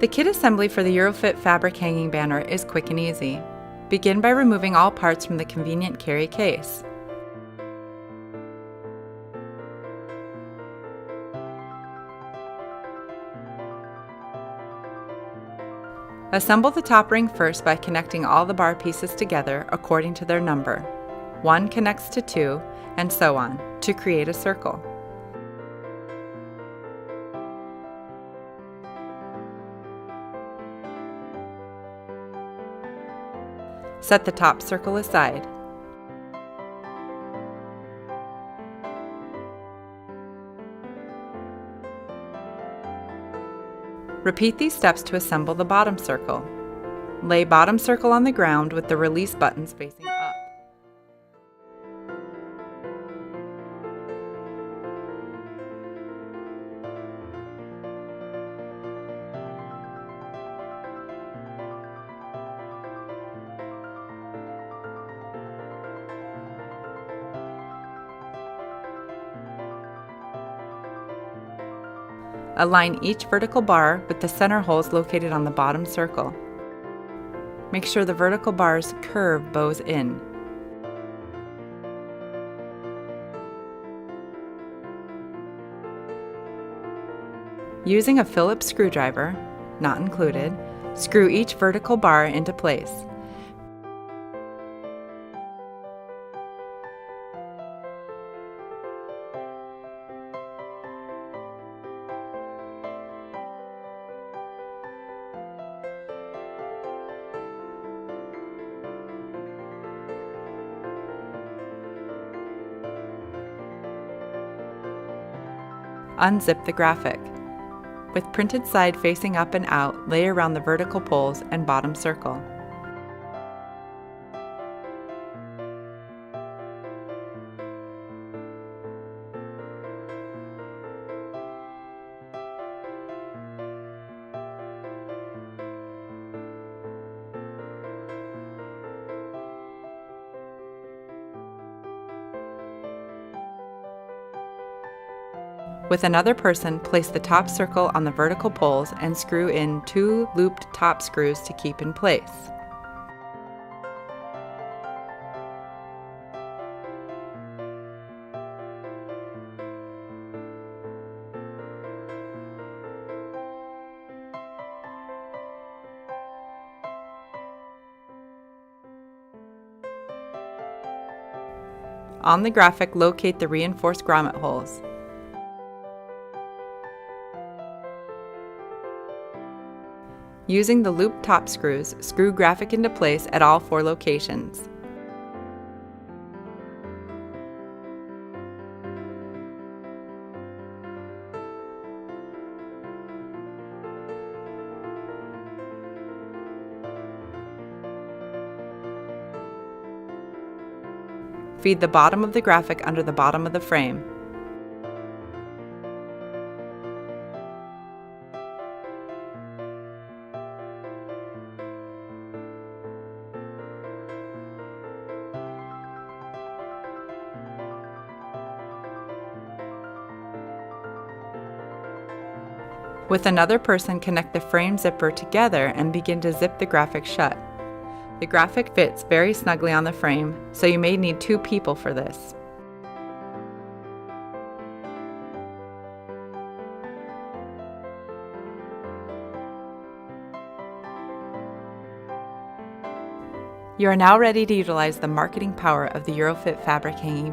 The kit assembly for the EuroFit fabric hanging banner is quick and easy. Begin by removing all parts from the convenient carry case. Assemble the top ring first by connecting all the bar pieces together according to their number. 1 connects to 2, and so on, to create a circle. Set the top circle aside. Repeat these steps to assemble the bottom circle. Lay bottom circle on the ground with the release buttons facing up. Align each vertical bar with the center holes located on the bottom circle. Make sure the vertical bar's curve bows in. Using a Phillips screwdriver, not included, screw each vertical bar into place. Unzip the graphic. With printed side facing up and out, lay around the vertical poles and bottom circle. With another person, place the top circle on the vertical poles and screw in 2 looped top screws to keep in place. On the graphic, locate the reinforced grommet holes. Using the loop top screws, screw graphic into place at all 4 locations. Feed the bottom of the graphic under the bottom of the frame. With another person, connect the frame zipper together and begin to zip the graphic shut. The graphic fits very snugly on the frame, so you may need 2 people for this. You are now ready to utilize the marketing power of the EuroFit fabric hanging